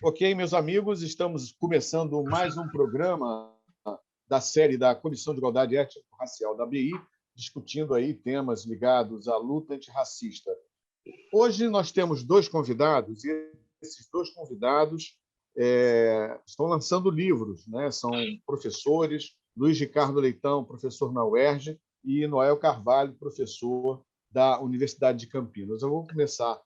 Ok, meus amigos, estamos começando mais um programa da série da Comissão de Igualdade Étnico-Racial da ABI, discutindo aí temas ligados à luta antirracista. Hoje nós temos dois convidados, e esses dois convidados estão lançando livros, né? São professores, Luiz Ricardo Leitão, professor na UERJ, e Noel Carvalho, professor da Universidade de Campinas. Eu vou começar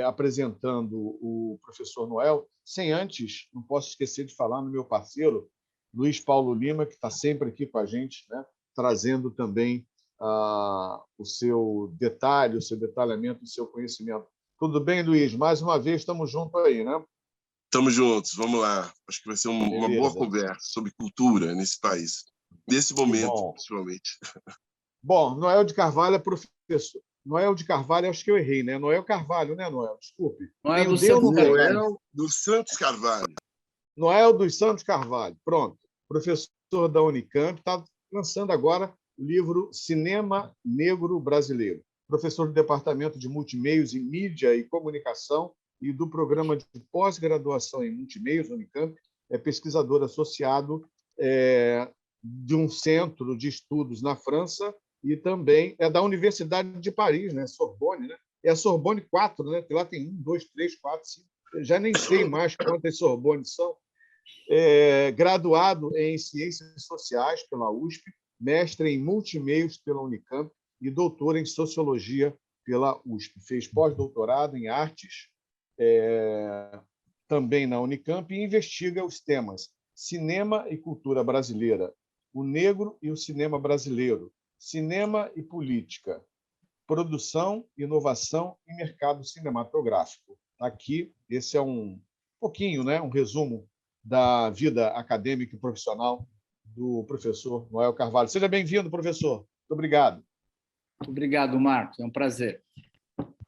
apresentando o professor Noel, sem antes, não posso esquecer de falar no meu parceiro, Luiz Paulo Lima, que está sempre aqui com a gente, né? Trazendo também o seu detalhe, o seu detalhamento, o seu conhecimento. Tudo bem, Luiz? Mais uma vez, estamos juntos aí, né? Estamos juntos, vamos lá. Acho que vai ser uma boa conversa sobre cultura nesse país, nesse momento, principalmente. Bom, Noel de Carvalho é professor. Noel de Carvalho, acho que eu errei, né? Noel Carvalho, né, Noel? Desculpe. Noel dos Santos Carvalho. Noel dos Santos Carvalho. Noel dos Santos Carvalho, pronto. Professor da Unicamp, está lançando agora o livro Cinema Negro Brasileiro. Professor do Departamento de Multimeios e Mídia e Comunicação e do Programa de Pós-Graduação em Multimeios, Unicamp, é pesquisador associado de um centro de estudos na França e também é da Universidade de Paris, né? Sorbonne, né? É a Sorbonne 4, né? Lá tem 1, 2, 3, 4, 5. Eu já nem sei mais quantas Sorbonnes são. Graduado em Ciências Sociais pela USP, mestre em Multimeios pela Unicamp e doutor em Sociologia pela USP. Fez pós-doutorado em Artes também na Unicamp e investiga os temas cinema e cultura brasileira, o negro e o cinema brasileiro, cinema e política, produção, inovação e mercado cinematográfico. Aqui, esse é um pouquinho, né, um resumo da vida acadêmica e profissional do professor Noel Carvalho. Seja bem-vindo, professor. Muito obrigado. Obrigado, Marcos. É um prazer.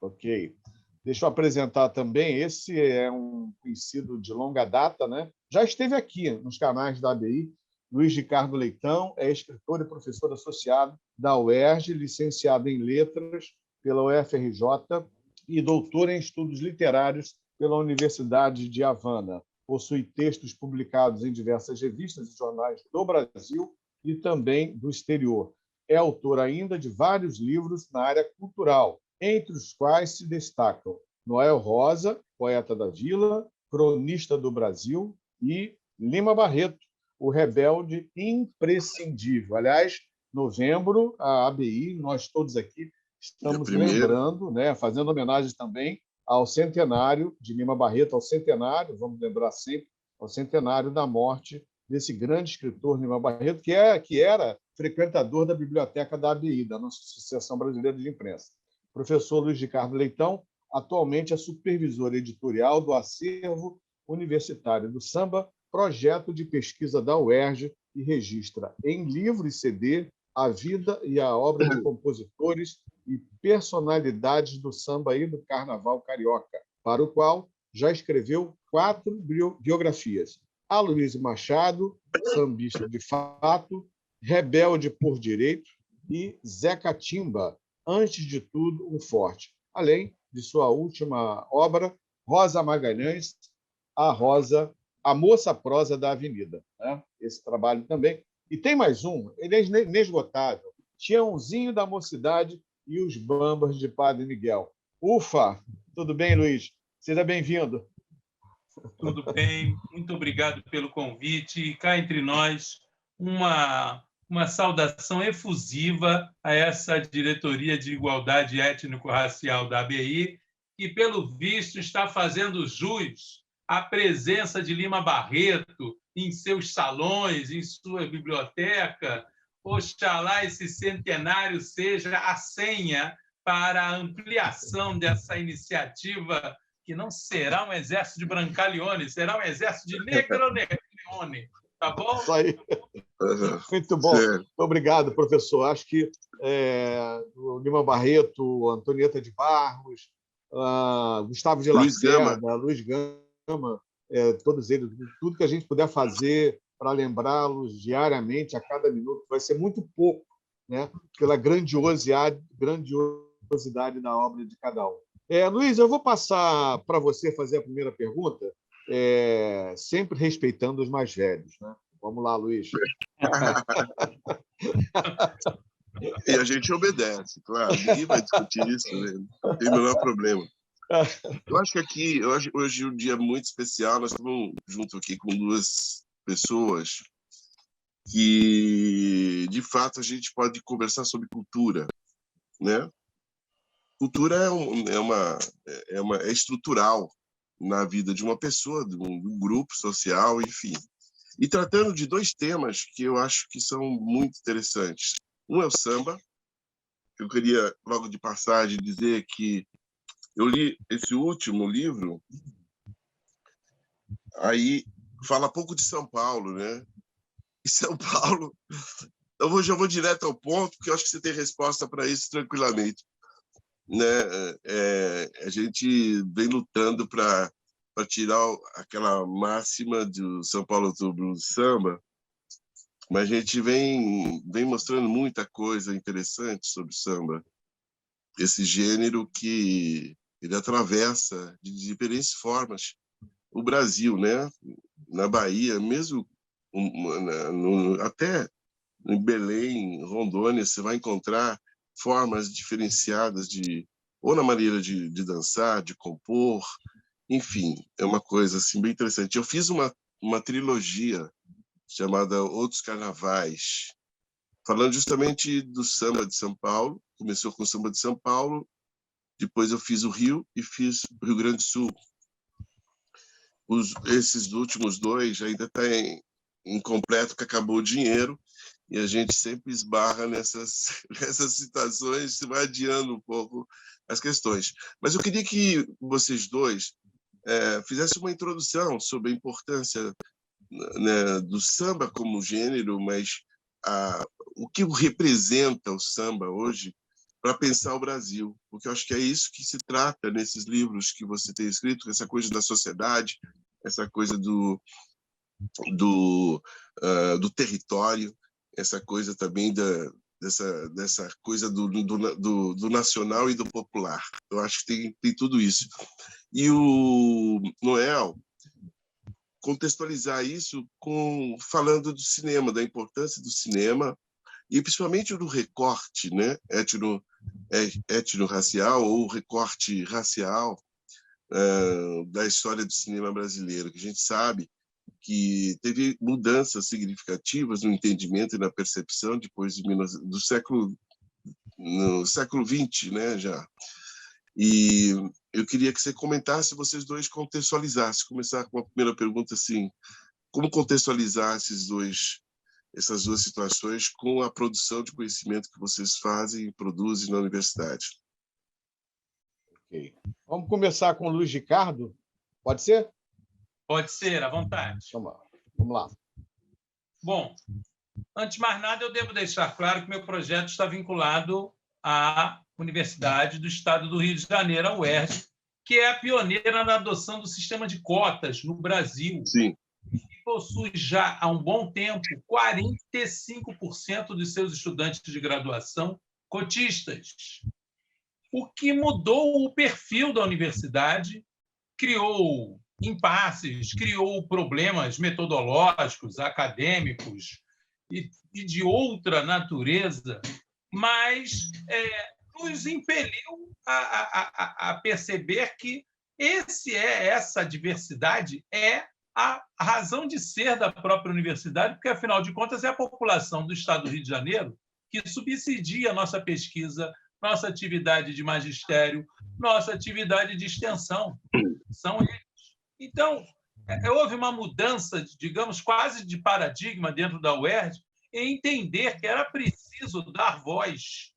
Ok. Deixa eu apresentar também. Esse é um conhecido de longa data, né? Já esteve aqui nos canais da ABI. Luiz Ricardo Leitão é escritor e professor associado da UERJ, licenciado em Letras pela UFRJ e doutor em Estudos Literários pela Universidade de Havana. Possui textos publicados em diversas revistas e jornais do Brasil e também do exterior. É autor ainda de vários livros na área cultural, entre os quais se destacam Noel Rosa, Poeta da Vila, Cronista do Brasil, e Lima Barreto, o Rebelde Imprescindível. Aliás, novembro, a ABI, nós todos aqui estamos lembrando, né, fazendo homenagem também ao centenário de Lima Barreto, ao centenário, vamos lembrar sempre, ao centenário da morte desse grande escritor Lima Barreto, que era frequentador da biblioteca da ABI, da nossa Associação Brasileira de Imprensa. Professor Luiz Ricardo Leitão, atualmente é supervisor editorial do Acervo Universitário do Samba, projeto de pesquisa da UERJ, e registra em livro e CD a vida e a obra de compositores e personalidades do samba e do carnaval carioca, para o qual já escreveu 4 biografias. Aloysio Machado, sambista de fato, rebelde por direito, e Zé Catimba, antes de tudo, um forte. Além de sua última obra, Rosa Magalhães, a Moça Prosa da Avenida, né? Esse trabalho também. E tem mais um, ele é inesgotável, Tiãozinho da Mocidade e os Bambas de Padre Miguel. Ufa! Tudo bem, Luiz? Seja bem-vindo. Tudo bem, muito obrigado pelo convite. E cá entre nós, uma saudação efusiva a essa diretoria de igualdade étnico-racial da ABI, que, pelo visto, está fazendo jus à presença de Lima Barreto em seus salões, em sua biblioteca. Oxalá esse centenário seja a senha para a ampliação dessa iniciativa, que não será um exército de Brancaleone, será um exército de Negroni. Tá bom? Isso aí. Muito bom. Muito obrigado, professor. Acho que o Lima Barreto, Antonieta de Barros, Gustavo de Lacerda, Luiz Gama, todos eles, tudo que a gente puder fazer para lembrá-los diariamente, a cada minuto, vai ser muito pouco, né? Pela grandiosidade da obra de cada um. Luiz, eu vou passar para você fazer a primeira pergunta. sempre respeitando os mais velhos, né? Vamos lá, Luiz. E a gente obedece, claro. Ninguém vai discutir isso, né? Não tem o menor problema. Eu acho que aqui, hoje é um dia muito especial. Nós estamos junto aqui com duas pessoas que, de fato, a gente pode conversar sobre cultura, né? Cultura é estrutural na vida de uma pessoa, de um grupo social, enfim. E tratando de dois temas que eu acho que são muito interessantes. Um é o samba. Eu queria, logo de passagem, dizer que eu li esse último livro, aí fala pouco de São Paulo, né? E São Paulo, já vou direto ao ponto, porque eu acho que você tem resposta para isso tranquilamente. Né? A gente vem lutando para tirar aquela máxima do São Paulo Outubro do Samba, mas a gente vem mostrando muita coisa interessante sobre o samba. Esse gênero que ele atravessa de diferentes formas o Brasil, né? Na Bahia, mesmo até em Belém, Rondônia, você vai encontrar formas diferenciadas ou na maneira de dançar, de compor, enfim, é uma coisa assim bem interessante. Eu fiz uma trilogia chamada Outros Carnavais, falando justamente do samba de São Paulo. Começou com o samba de São Paulo, depois eu fiz o Rio e fiz o Rio Grande do Sul. Esses últimos dois ainda está incompleto, que acabou o dinheiro, e a gente sempre esbarra nessas situações, se vai adiando um pouco as questões. Mas eu queria que vocês dois fizessem uma introdução sobre a importância, né, do samba como gênero, mas o que representa o samba hoje para pensar o Brasil, porque eu acho que é isso que se trata nesses livros que você tem escrito, essa coisa da sociedade, essa coisa do território, essa coisa também dessa coisa do nacional e do popular. Eu acho que tem tudo isso. E o Noel contextualizar isso falando do cinema, da importância do cinema, e principalmente do recorte, né, etno-racial ou recorte racial da história do cinema brasileiro, que a gente sabe que teve mudanças significativas no entendimento e na percepção depois no século XX, né, já. E eu queria que você comentasse, vocês dois contextualizassem. Começar com a primeira pergunta assim: como contextualizar essas duas situações com a produção de conhecimento que vocês fazem e produzem na universidade? Ok. Vamos começar com o Luiz Ricardo? Pode ser? Pode ser, à vontade. Vamos lá. Bom, antes de mais nada, eu devo deixar claro que meu projeto está vinculado à Universidade do Estado do Rio de Janeiro, a UERJ, que é a pioneira na adoção do sistema de cotas no Brasil. Sim. E possui já há um bom tempo 45% dos seus estudantes de graduação cotistas. O que mudou o perfil da universidade, criou impasses, criou problemas metodológicos, acadêmicos e de outra natureza, mas nos impeliu a perceber que essa diversidade é a razão de ser da própria universidade, porque, afinal de contas, é a população do Estado do Rio de Janeiro que subsidia a nossa pesquisa, nossa atividade de magistério, nossa atividade de extensão. São eles. Então, houve uma mudança, digamos, quase de paradigma dentro da UERJ, em entender que era preciso dar voz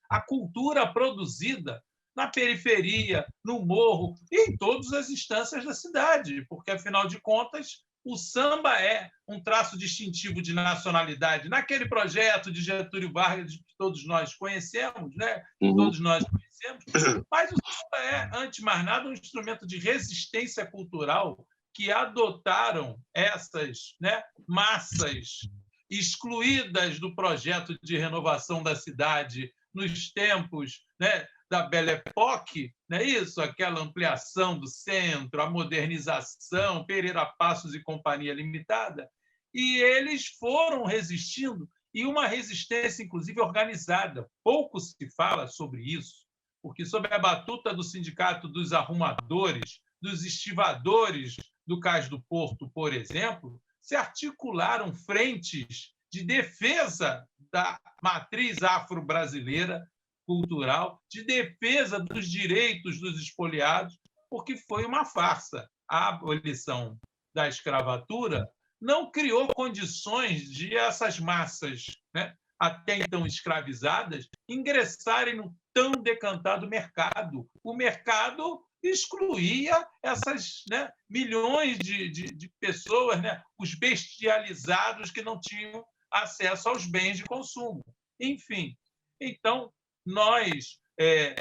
à cultura produzida na periferia, no morro e em todas as instâncias da cidade, porque, afinal de contas, o samba é um traço distintivo de nacionalidade. Naquele projeto de Getúlio Vargas que todos nós conhecemos, né? Todos nós conhecemos, mas o samba é, antes de mais nada, um instrumento de resistência cultural que adotaram essas, né, massas excluídas do projeto de renovação da cidade nos tempos, né, da Belle Époque, não é isso? Aquela ampliação do centro, a modernização, Pereira Passos e Companhia Limitada, e eles foram resistindo, e uma resistência, inclusive, organizada. Pouco se fala sobre isso, porque, sob a batuta do Sindicato dos Arrumadores, dos Estivadores do Cais do Porto, por exemplo, se articularam frentes de defesa da matriz afro-brasileira cultural, de defesa dos direitos dos espoliados, porque foi uma farsa. A abolição da escravatura não criou condições de essas massas, né, até então escravizadas, ingressarem no tão decantado mercado. O mercado excluía essas, né, milhões de pessoas, né, os bestializados que não tinham acesso aos bens de consumo. Enfim, então, nós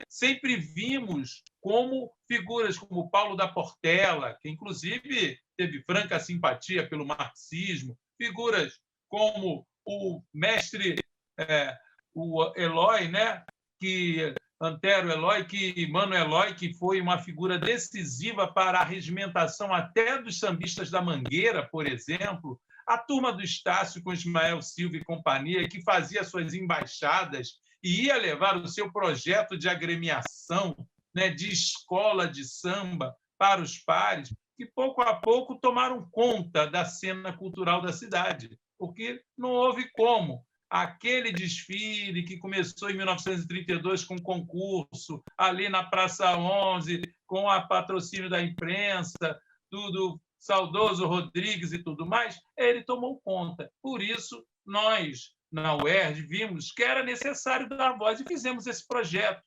sempre vimos como figuras como Paulo da Portela, que, inclusive, teve franca simpatia pelo marxismo, figuras como o mestre o Eloy, né, Antero Eloy, Mano Eloy, que foi uma figura decisiva para a regimentação até dos sambistas da Mangueira, por exemplo, a turma do Estácio com Ismael Silva e companhia, que fazia suas embaixadas e ia levar o seu projeto de agremiação, né, de escola de samba para os pares, que pouco a pouco tomaram conta da cena cultural da cidade, porque não houve como. Aquele desfile que começou em 1932 com concurso, ali na Praça 11, com a patrocínio da imprensa, do saudoso Rodrigues e tudo mais, ele tomou conta. Por isso, nós, na UERJ, vimos que era necessário dar voz e fizemos esse projeto,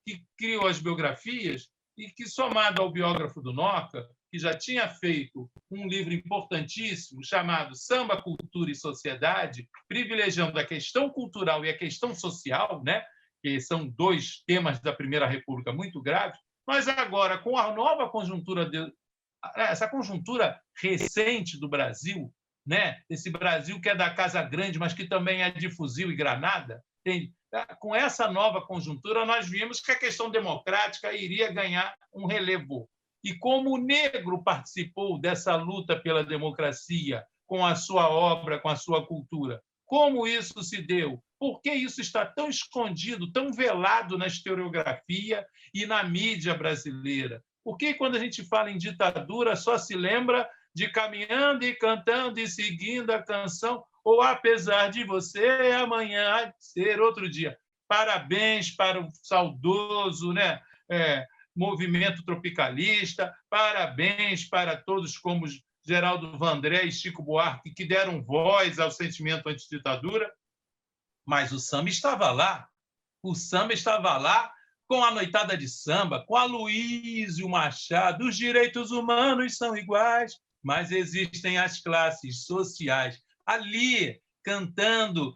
que criou as biografias e que, somado ao biógrafo do Noca, que já tinha feito um livro importantíssimo chamado Samba, Cultura e Sociedade, privilegiando a questão cultural e a questão social, né, que são dois temas da Primeira República muito graves, mas agora, com a nova conjuntura, essa conjuntura recente do Brasil, né, esse Brasil que é da Casa Grande, mas que também é de fuzil e granada, com essa nova conjuntura, nós vimos que a questão democrática iria ganhar um relevo. E como o negro participou dessa luta pela democracia com a sua obra, com a sua cultura? Como isso se deu? Por que isso está tão escondido, tão velado na historiografia e na mídia brasileira? Por que, quando a gente fala em ditadura, só se lembra de Caminhando e Cantando e Seguindo a Canção, ou Apesar de Você, Amanhã há de Ser Outro Dia? Parabéns para o saudoso, né, movimento tropicalista, parabéns para todos como Geraldo Vandré e Chico Buarque, que deram voz ao sentimento antiditadura, mas o samba estava lá. O samba estava lá com a noitada de samba, com a Luísio Machado. Os direitos humanos são iguais, mas existem as classes sociais. Ali, cantando,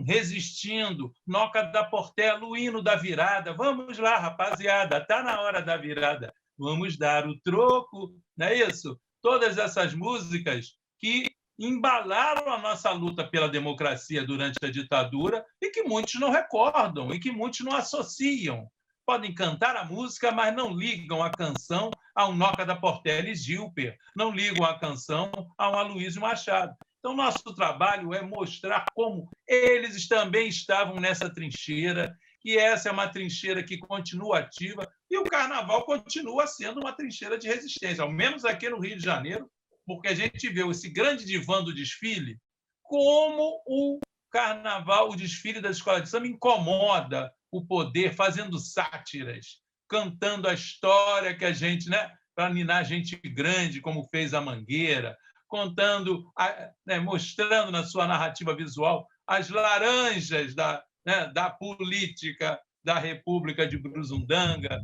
resistindo, Noca da Portela, o hino da virada. Vamos lá, rapaziada, está na hora da virada. Vamos dar o troco, não é isso? Todas essas músicas que embalaram a nossa luta pela democracia durante a ditadura e que muitos não recordam e que muitos não associam. Podem cantar a música, mas não ligam a canção ao Noca da Portela e Gilper, não ligam a canção ao Aloysio Machado. Então, nosso trabalho é mostrar como eles também estavam nessa trincheira, que essa é uma trincheira que continua ativa, e o Carnaval continua sendo uma trincheira de resistência, ao menos aqui no Rio de Janeiro, porque a gente vê esse grande divã do desfile, como o Carnaval, o desfile da escola de samba, incomoda o poder, fazendo sátiras, cantando a história que a gente, né, para ninar gente grande, como fez a Mangueira, contando, mostrando na sua narrativa visual as laranjas da política da República de Brusundanga,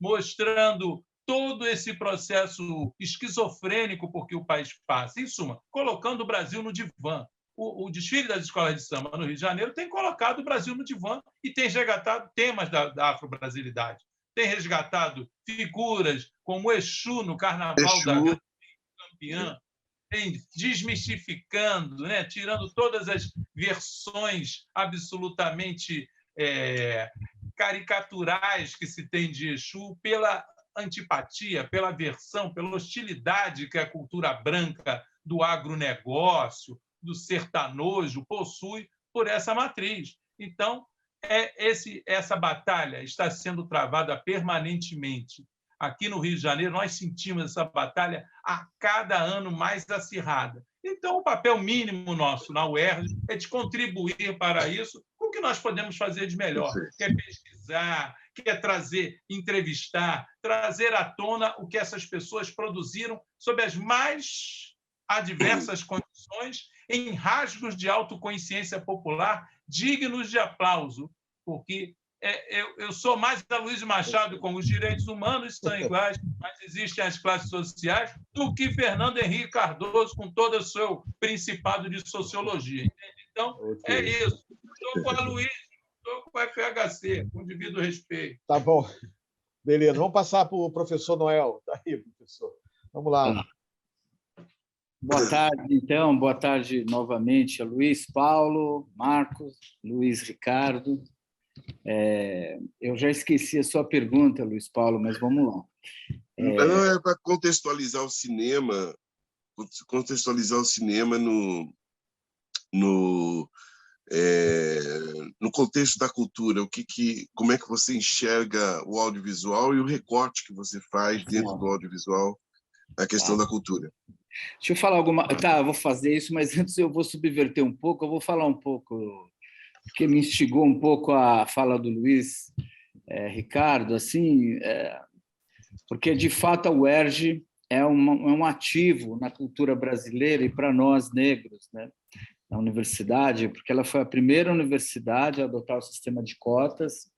mostrando todo esse processo esquizofrênico por que o país passa. Em suma, colocando o Brasil no divã. O desfile das escolas de samba no Rio de Janeiro tem colocado o Brasil no divã e tem resgatado temas da afro-brasilidade. Tem resgatado figuras como Exu no Carnaval da Campeã, desmistificando, né, tirando todas as versões absolutamente caricaturais que se tem de Exu, pela antipatia, pela aversão, pela hostilidade que a cultura branca do agronegócio, do sertanojo, possui por essa matriz. Então, essa batalha está sendo travada permanentemente. Aqui no Rio de Janeiro, nós sentimos essa batalha a cada ano mais acirrada. Então, o papel mínimo nosso na UERJ é de contribuir para isso com o que nós podemos fazer de melhor, que é pesquisar, que é trazer, entrevistar, trazer à tona o que essas pessoas produziram sob as mais adversas condições, em rasgos de autoconsciência popular dignos de aplauso, porque eu sou mais da Luiz Machado com os direitos humanos estão iguais, mas existem as classes sociais, do que Fernando Henrique Cardoso com todo o seu principado de sociologia. Entende? Então, é isso. Estou com a Luiz, estou com a FHC, com devido respeito. Tá bom. Beleza. Vamos passar para o professor Noel. Está aí, professor. Vamos lá. Boa tarde, então. Boa tarde novamente a Luiz Paulo, Marcos, Luiz Ricardo. Eu já esqueci a sua pergunta, Luiz Paulo, mas vamos lá. Não, é para contextualizar o cinema no contexto da cultura. Como é que você enxerga o audiovisual e o recorte que você faz dentro do audiovisual na questão da cultura? Deixa eu falar alguma... Tá, eu vou fazer isso, mas antes eu vou subverter um pouco, eu vou falar um pouco, porque me instigou um pouco a fala do Luiz Ricardo, assim, porque, de fato, a UERJ é um ativo na cultura brasileira e para nós, negros, né, na universidade, porque ela foi a primeira universidade a adotar o sistema de cotas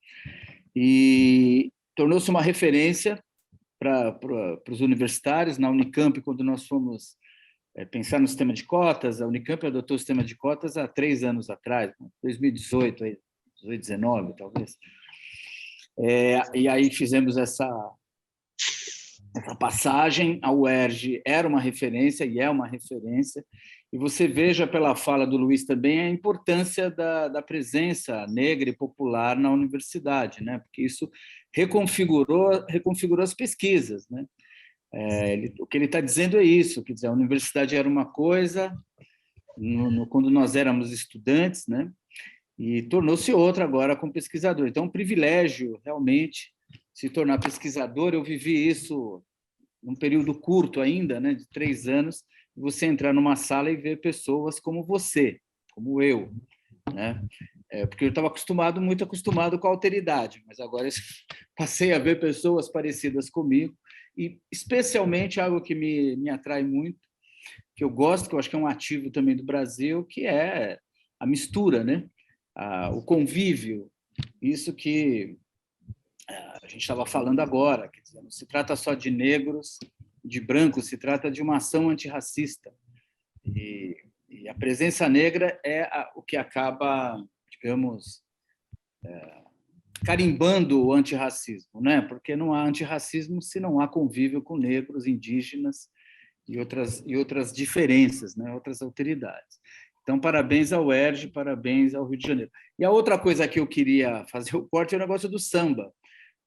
e tornou-se uma referência para os universitários. Na Unicamp, quando nós fomos pensar no sistema de cotas, a Unicamp adotou o sistema de cotas há 3 anos atrás, 2018, 2019, talvez. E aí fizemos essa passagem. A UERJ era uma referência e é uma referência, e você veja pela fala do Luiz também a importância da presença negra e popular na universidade, né? Porque isso reconfigurou as pesquisas, né? O que ele está dizendo é isso, quer dizer, a universidade era uma coisa quando nós éramos estudantes, né? E tornou-se outra agora com pesquisador. Então, é um privilégio, realmente, se tornar pesquisador. Eu vivi isso num período curto ainda, né, de 3 anos, você entrar numa sala e ver pessoas como você, como eu, né? Porque eu estava muito acostumado com a alteridade, mas agora passei a ver pessoas parecidas comigo, e especialmente algo que me atrai muito, que eu gosto, que eu acho que é um ativo também do Brasil, que é a mistura, né? O convívio, isso que a gente estava falando agora, quer dizer, não se trata só de negros, de brancos, se trata de uma ação antirracista. E a presença negra é o que acaba, digamos, carimbando o antirracismo, né? Porque não há antirracismo se não há convívio com negros, indígenas e outras diferenças, né? Outras alteridades. Então, parabéns ao UERJ, parabéns ao Rio de Janeiro. E a outra coisa que eu queria fazer o corte é o negócio do samba,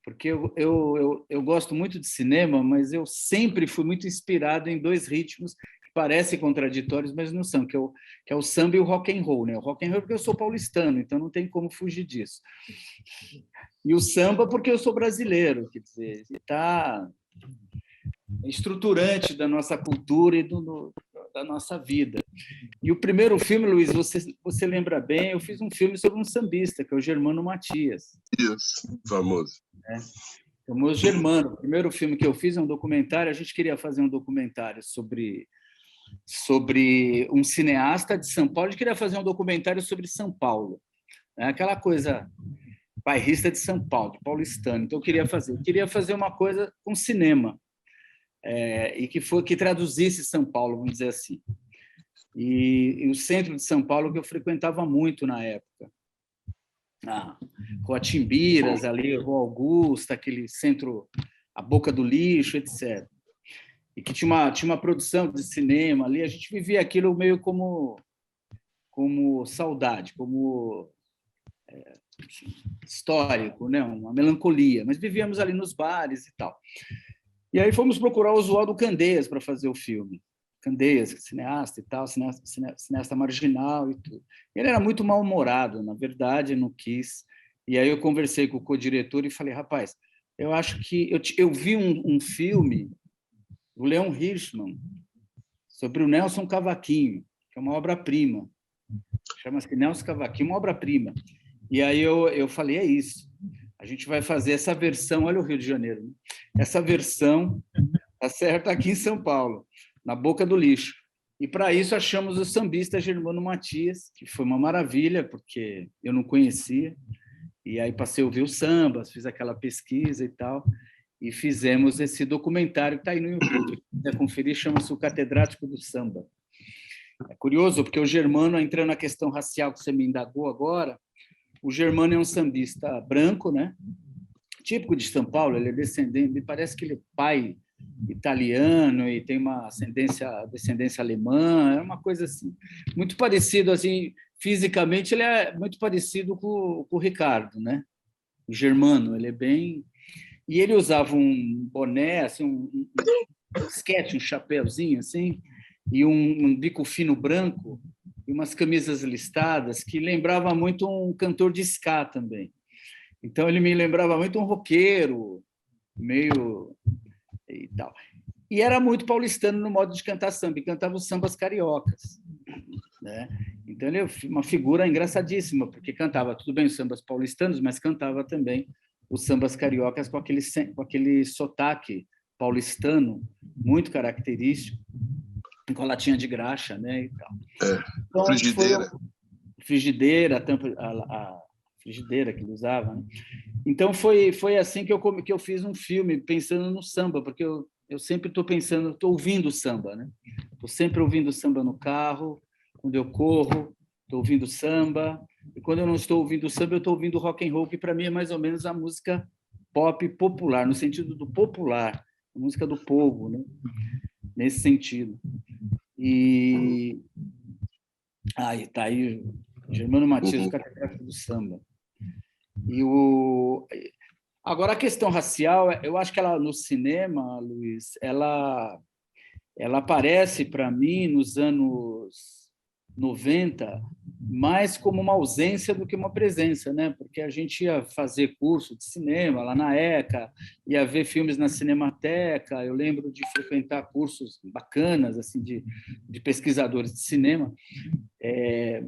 porque eu gosto muito de cinema, mas eu sempre fui muito inspirado em 2 ritmos que parecem contraditórios, mas não são, que é o samba e o rock and roll, né? O rock and roll porque eu sou paulistano, então não tem como fugir disso. E o samba porque eu sou brasileiro, quer dizer, está estruturante da nossa cultura e da nossa vida. E o primeiro filme, Luiz, você lembra bem, eu fiz um filme sobre um sambista, que é o Germano Matias. Isso, famoso. Famoso Germano. O primeiro filme que eu fiz é um documentário, a gente queria fazer um documentário sobre um cineasta de São Paulo, a gente queria fazer um documentário sobre São Paulo, né? Aquela coisa bairrista de São Paulo, de paulistano. Então, eu queria fazer uma coisa com cinema, e que traduzisse São Paulo, vamos dizer assim. E o centro de São Paulo, que eu frequentava muito na época, a Rua Timbiras, ali, Rua Augusta, aquele centro, a Boca do Lixo, etc. E que tinha uma produção de cinema ali, a gente vivia aquilo meio como saudade, como histórico, né? Uma melancolia, mas vivíamos ali nos bares e tal. E aí fomos procurar o Oswaldo Candeias para fazer o filme. Candeias, cineasta e tal, cineasta marginal e tudo. Ele era muito mal-humorado, na verdade, não quis. E aí eu conversei com o co-diretor e falei, rapaz, eu acho que... Eu vi um filme do Leon Hirschman sobre o Nelson Cavaquinho, que é uma obra-prima. Chama-se Nelson Cavaquinho, uma obra-prima. E aí eu falei, é isso. A gente vai fazer essa versão, olha o Rio de Janeiro, né? Essa versão, tá certo, aqui em São Paulo, na Boca do Lixo. E, para isso, achamos o sambista Germano Matias, que foi uma maravilha, porque eu não conhecia. E aí passei a ouvir os sambas, fiz aquela pesquisa e tal, e fizemos esse documentário que está aí no YouTube. Se quiser conferir, chama-se O Catedrático do Samba. É curioso, porque o Germano, entrando na questão racial que você me indagou agora, o Germano é um sambista branco, né? Típico de São Paulo, ele é descendente, me parece que ele é pai italiano e tem uma descendência alemã, é uma coisa assim, muito parecido, assim, fisicamente ele é muito parecido com o Ricardo, né? O Germano, ele é bem... E ele usava um boné, assim, um sketch, um chapéuzinho, assim, e um bico fino branco, e umas camisas listradas, que lembrava muito um cantor de ska também. Então, ele me lembrava muito um roqueiro, meio... e tal. E era muito paulistano no modo de cantar samba, e cantava os sambas cariocas, né? Então, ele é uma figura engraçadíssima, porque cantava, tudo bem, os sambas paulistanos, mas cantava também os sambas cariocas com aquele sotaque paulistano muito característico, com a latinha de graxa, né? E tal. Então, frigideira. Frigideira, a frigideira que ele usava, né? Então, foi assim que eu fiz um filme, pensando no samba, porque eu sempre estou pensando, estou ouvindo samba, né? Estou sempre ouvindo samba no carro, quando eu corro, estou ouvindo samba, e quando eu não estou ouvindo samba, eu estou ouvindo rock and roll, que para mim é mais ou menos a música pop popular, no sentido do popular, a música do povo, né? Nesse sentido. E aí tá aí Germano Matias, o catedrático do samba. Agora, a questão racial, eu acho que ela, no cinema, Luiz, ela aparece, para mim, nos anos 90, mais como uma ausência do que uma presença, né? Porque a gente ia fazer curso de cinema lá na ECA, ia ver filmes na Cinemateca, eu lembro de frequentar cursos bacanas, assim, de pesquisadores de cinema. E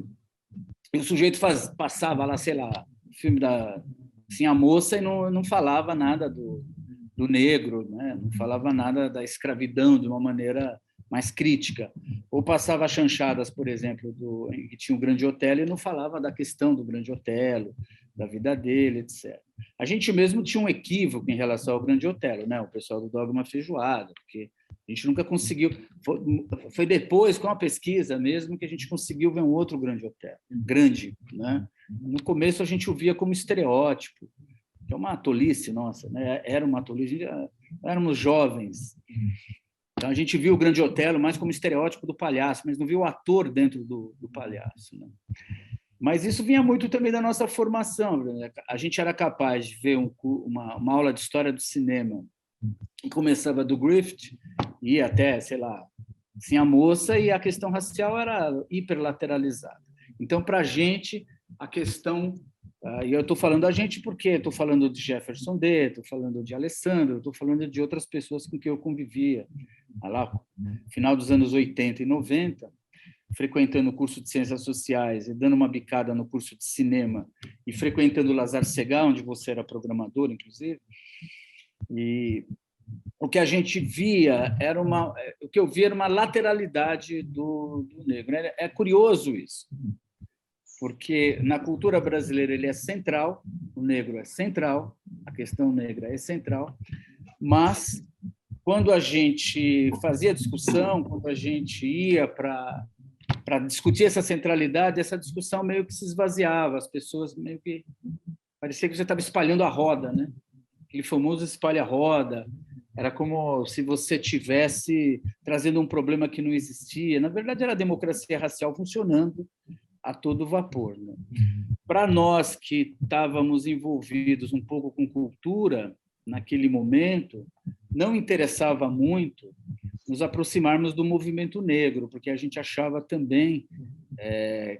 o sujeito passava lá, sei lá, filme assim, a moça, e não falava nada do negro, né? Não falava nada da escravidão de uma maneira mais crítica. Ou passava chanchadas, por exemplo, que tinha o Grande Otelo, e não falava da questão do Grande Otelo, da vida dele, etc. A gente mesmo tinha um equívoco em relação ao Grande Otelo, né? O pessoal do Dogma Feijoada, porque a gente nunca conseguiu... Foi depois, com a pesquisa mesmo, que a gente conseguiu ver um outro Grande Otelo, grande, né? No começo, a gente o via como estereótipo, que é uma tolice nossa, né? Era uma tolice, éramos jovens. Então, a gente viu o Grande Otelo mais como estereótipo do palhaço, mas não viu o ator dentro do palhaço, né? Mas isso vinha muito também da nossa formação, né? A gente era capaz de ver uma aula de história do cinema que começava do Griffith, ia até, sei lá, assim, a moça, e a questão racial era hiperlateralizada. Então, para a gente, a questão... E eu estou falando a gente porque estou falando de Jefferson D, estou falando de Alessandro, estou falando de outras pessoas com quem eu convivia, lá, no final dos anos 80 e 90, frequentando o curso de Ciências Sociais e dando uma bicada no curso de Cinema, e frequentando o Lazar Segal, onde você era programador, inclusive. E o que a gente via o que eu via era uma lateralidade do negro. É curioso isso, porque na cultura brasileira ele é central, o negro é central, a questão negra é central, mas quando a gente fazia discussão, quando a gente ia para discutir essa centralidade, essa discussão meio que se esvaziava, as pessoas meio que... Parecia que você estava espalhando a roda, né? Aquele famoso espalha-roda. Era como se você tivesse trazendo um problema que não existia. Na verdade, era a democracia racial funcionando a todo vapor, né? Para nós que estávamos envolvidos um pouco com cultura naquele momento, não interessava muito nos aproximarmos do movimento negro, porque a gente achava também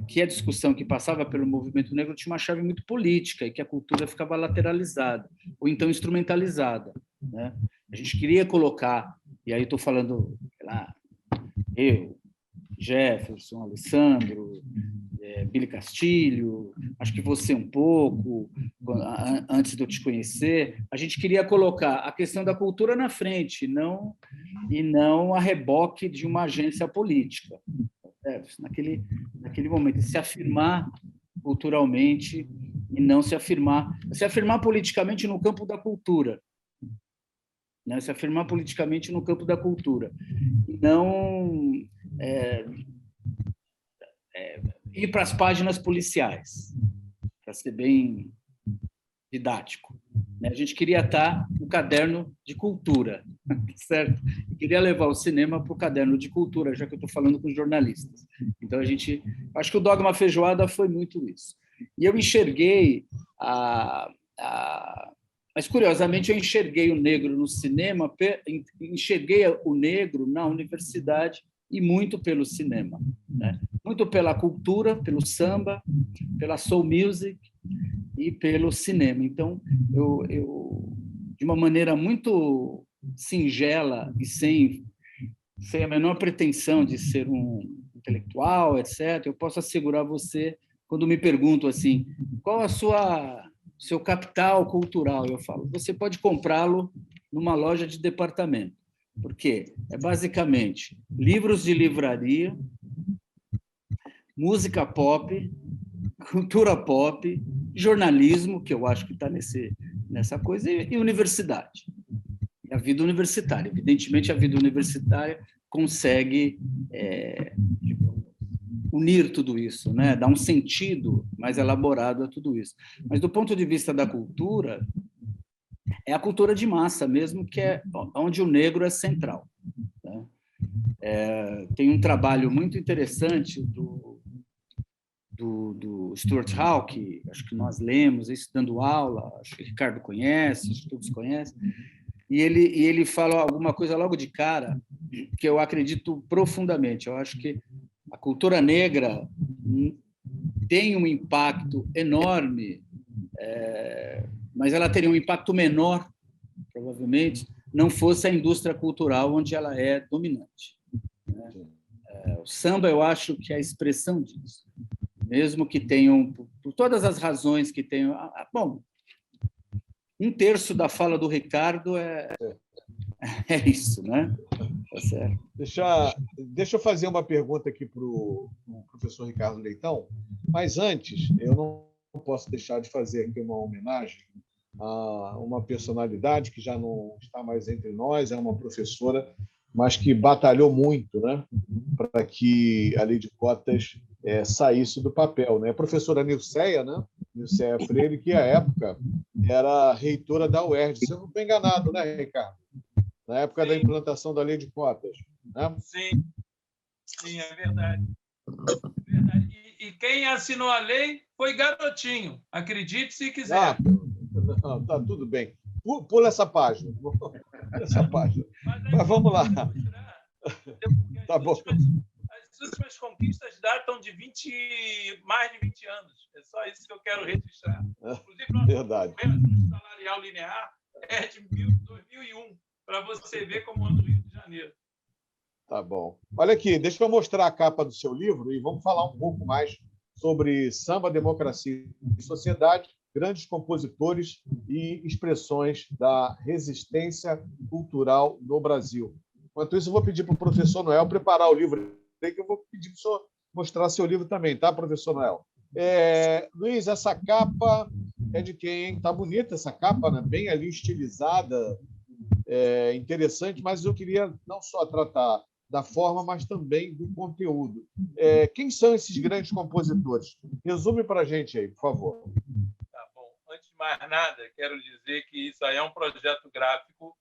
que a discussão que passava pelo movimento negro tinha uma chave muito política e que a cultura ficava lateralizada, ou então instrumentalizada, né? A gente queria colocar, e aí estou falando, sei lá, eu, Jefferson, Alessandro, Billy Castilho, acho que você um pouco, antes de eu te conhecer, a gente queria colocar a questão da cultura na frente, e não a reboque de uma agência política. Naquele momento, se afirmar culturalmente e não se afirmar politicamente no campo da cultura, né? Se afirmar politicamente no campo da cultura, e não ir para as páginas policiais, para ser bem didático, né? A gente queria estar no caderno de cultura, certo? Eu queria levar o cinema para o caderno de cultura, já que eu estou falando com jornalistas. Então, acho que o Dogma Feijoada foi muito isso. E eu enxerguei mas, curiosamente, eu enxerguei o negro no cinema, enxerguei o negro na universidade e muito pelo cinema, né? Muito pela cultura, pelo samba, pela soul music e pelo cinema. Então, eu de uma maneira muito singela e sem a menor pretensão de ser um intelectual, etc., eu posso assegurar você, quando me perguntam assim, qual a seu capital cultural? Eu falo, você pode comprá-lo numa loja de departamento, porque é basicamente livros de livraria, música pop, cultura pop, jornalismo, que eu acho que está nessa coisa, e universidade. E a vida universitária. Evidentemente, a vida universitária consegue unir tudo isso, né? Dar um sentido mais elaborado a tudo isso. Mas, do ponto de vista da cultura, é a cultura de massa mesmo, que é onde o negro é central, né? Tem um trabalho muito interessante do Stuart Hall, que acho que nós lemos, isso dando aula, acho que o Ricardo conhece, acho que todos conhecem, e ele fala alguma coisa logo de cara que eu acredito profundamente. Eu acho que a cultura negra tem um impacto enorme, mas ela teria um impacto menor, provavelmente, não fosse a indústria cultural onde ela é dominante, né? O samba, eu acho que é a expressão disso, mesmo que tenham, por todas as razões que tenham. Bom, 1/3 da fala do Ricardo é isso, né? Tá certo. Deixa eu fazer uma pergunta aqui para o professor Ricardo Leitão, mas antes, eu não posso deixar de fazer aqui uma homenagem a uma personalidade que já não está mais entre nós, é uma professora, mas que batalhou muito, né, para que a lei de cotas saísse do papel, né? A professora Nilceia, né? Nilceia Freire, que à época era reitora da UERJ. Se eu não estou enganado, né, Ricardo? Na época da implantação da lei de cotas, né? Sim, é verdade. E quem assinou a lei foi Garotinho. Acredite se quiser. Tá tudo bem. Pula essa página. Mas vamos lá. Tá bom. As últimas conquistas datam de mais de 20 anos. É só isso que eu quero registrar. Inclusive, verdade. O governo salarial linear é de 2001, para você ver como anda o Rio de Janeiro. Tá bom. Olha aqui, deixa eu mostrar a capa do seu livro e vamos falar um pouco mais sobre samba, democracia e sociedade, grandes compositores e expressões da resistência cultural no Brasil. Enquanto isso, eu vou pedir para o professor Noel preparar o livro, que eu vou pedir para o senhor mostrar seu livro também, tá, professor Noel? Luiz, essa capa é de quem? Está bonita essa capa, né? Bem ali estilizada, interessante, mas eu queria não só tratar da forma, mas também do conteúdo. Quem são esses grandes compositores? Resume para a gente aí, por favor. Tá bom. Antes de mais nada, quero dizer que isso aí é um projeto gráfico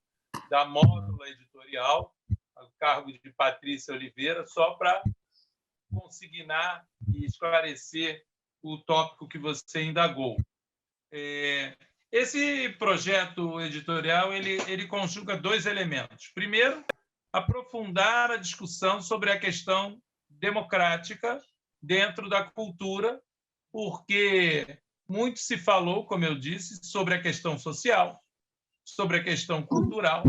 da Módula Editorial, ao cargo de Patrícia Oliveira, só para consignar e esclarecer o tópico que você indagou. Esse projeto editorial ele conjuga dois elementos. Primeiro, aprofundar a discussão sobre a questão democrática dentro da cultura, porque muito se falou, como eu disse, sobre a questão social, sobre a questão cultural,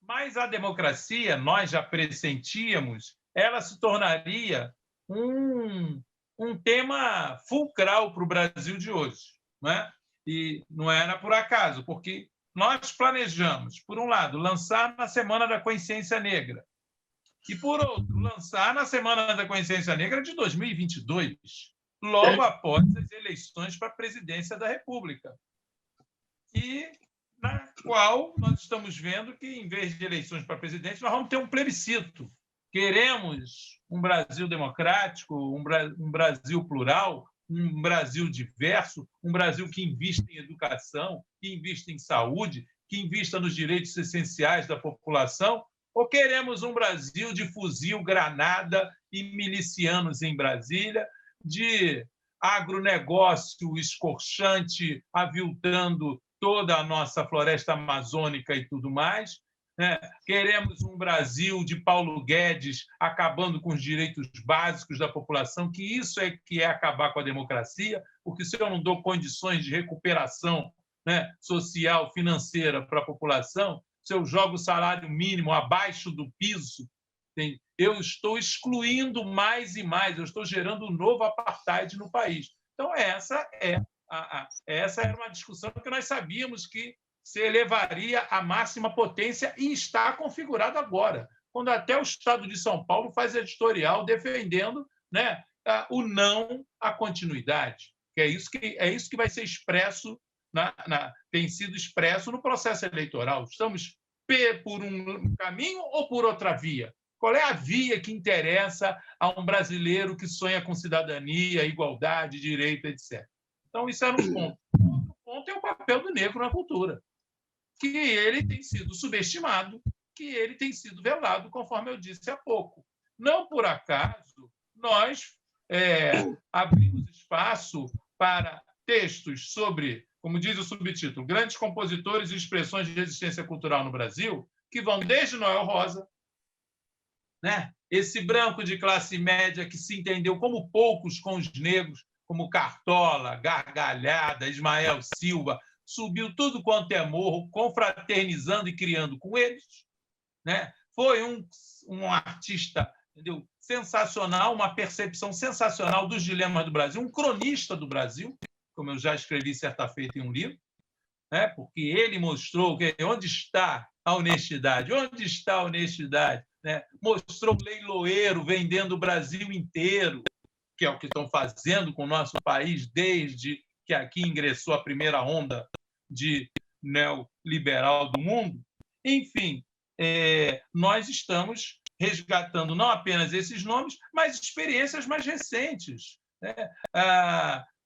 mas a democracia, nós já pressentíamos, ela se tornaria um tema fulcral para o Brasil de hoje, não é? E não era por acaso, porque nós planejamos, por um lado, lançar na Semana da Consciência Negra e, por outro, lançar na Semana da Consciência Negra de 2022, logo após as eleições para a presidência da República, e na qual nós estamos vendo que, em vez de eleições para presidente, nós vamos ter um plebiscito. Queremos um Brasil democrático, um Brasil plural, um Brasil diverso, um Brasil que invista em educação, que invista em saúde, que invista nos direitos essenciais da população, ou queremos um Brasil de fuzil, granada e milicianos em Brasília, de agronegócio escorchante aviltando toda a nossa floresta amazônica e tudo mais? Queremos um Brasil de Paulo Guedes acabando com os direitos básicos da população, que isso é que é acabar com a democracia, porque se eu não dou condições de recuperação, social, financeira para a população, se eu jogo o salário mínimo abaixo do piso, eu estou excluindo mais e mais, eu estou gerando um novo apartheid no país. Então, essa era uma discussão que nós sabíamos que se elevaria à máxima potência e está configurado agora, quando até o Estado de São Paulo faz editorial defendendo, o não à continuidade, que é isso que vai ser expresso, tem sido expresso no processo eleitoral. Estamos por um caminho ou por outra via? Qual é a via que interessa a um brasileiro que sonha com cidadania, igualdade, direito, etc.? Então, isso era um ponto. Outro ponto é o papel do negro na cultura, que ele tem sido subestimado, que ele tem sido velado, conforme eu disse há pouco. Não por acaso, nós abrimos espaço para textos sobre, como diz o subtítulo, grandes compositores e expressões de resistência cultural no Brasil, que vão desde Noel Rosa, esse branco de classe média que se entendeu como poucos com os negros, como Cartola, Gargalhada, Ismael Silva, subiu tudo quanto é morro, confraternizando e criando com eles. Foi um artista, entendeu? Sensacional, uma percepção sensacional dos dilemas do Brasil, um cronista do Brasil, como eu já escrevi certa feita em um livro, porque ele mostrou onde está a honestidade, onde está a honestidade. Mostrou o leiloeiro vendendo o Brasil inteiro, que é o que estão fazendo com o nosso país desde que aqui ingressou a primeira onda de neoliberal do mundo. Enfim, nós estamos resgatando não apenas esses nomes, mas experiências mais recentes.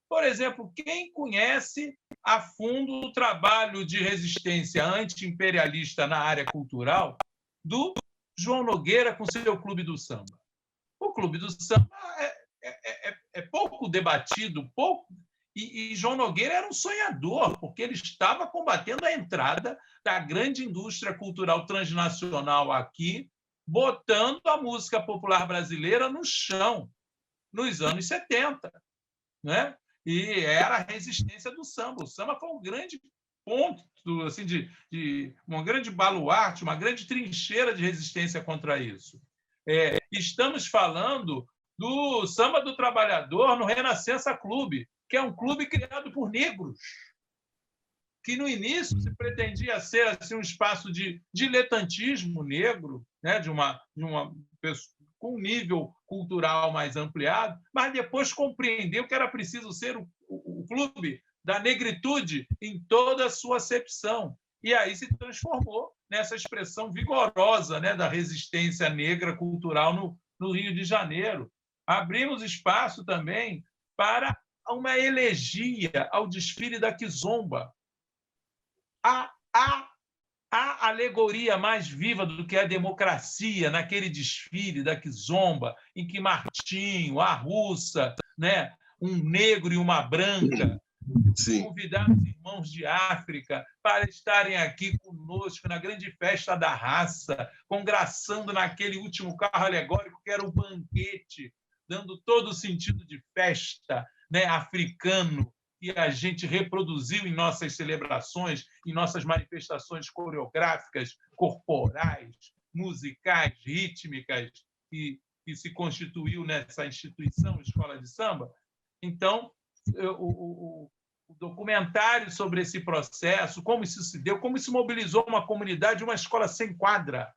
Por exemplo, quem conhece a fundo o trabalho de resistência anti-imperialista na área cultural do João Nogueira com seu Clube do Samba? O Clube do Samba é pouco debatido, e João Nogueira era um sonhador, porque ele estava combatendo a entrada da grande indústria cultural transnacional aqui, botando a música popular brasileira no chão, nos anos 70. E era a resistência do samba. O samba foi um grande ponto, assim, de uma grande baluarte, uma grande trincheira de resistência contra isso. Estamos falando do Samba do Trabalhador no Renascença Clube, que é um clube criado por negros, que no início se pretendia ser assim, um espaço de diletantismo negro, de uma pessoa com um nível cultural mais ampliado, mas depois compreendeu que era preciso ser o clube da negritude em toda a sua acepção. E aí se transformou nessa expressão vigorosa da resistência negra cultural no Rio de Janeiro. Abrimos espaço também para uma elegia ao desfile da Kizomba. Há alegoria mais viva do que a democracia, naquele desfile da Kizomba, em que Martinho, a russa, né, um negro e uma branca, convidaram os irmãos de África para estarem aqui conosco na grande festa da raça, congraçando naquele último carro alegórico que era o banquete, dando todo o sentido de festa, né, africano, que a gente reproduziu em nossas celebrações, em nossas manifestações coreográficas, corporais, musicais, rítmicas, que se constituiu nessa instituição, Escola de Samba. Então, o documentário sobre esse processo, como isso se deu, como isso mobilizou uma comunidade, uma escola sem quadra,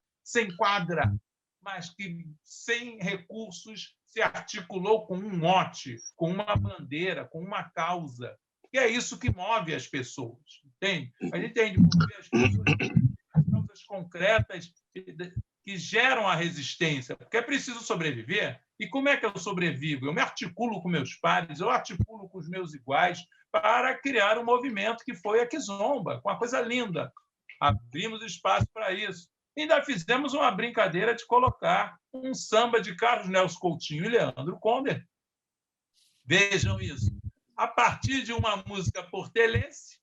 mas que, sem recursos, se articulou com um mote, com uma bandeira, com uma causa. E é isso que move as pessoas, entende? A gente tem de mover as pessoas as causas concretas que geram a resistência, porque é preciso sobreviver. E como é que eu sobrevivo? Eu me articulo com meus pares, eu articulo com os meus iguais para criar um movimento que foi a Kizomba, com uma coisa linda. Abrimos espaço para isso. Ainda fizemos uma brincadeira de colocar um samba de Carlos Nelson Coutinho e Leandro Conder. Vejam isso. A partir de uma música portelense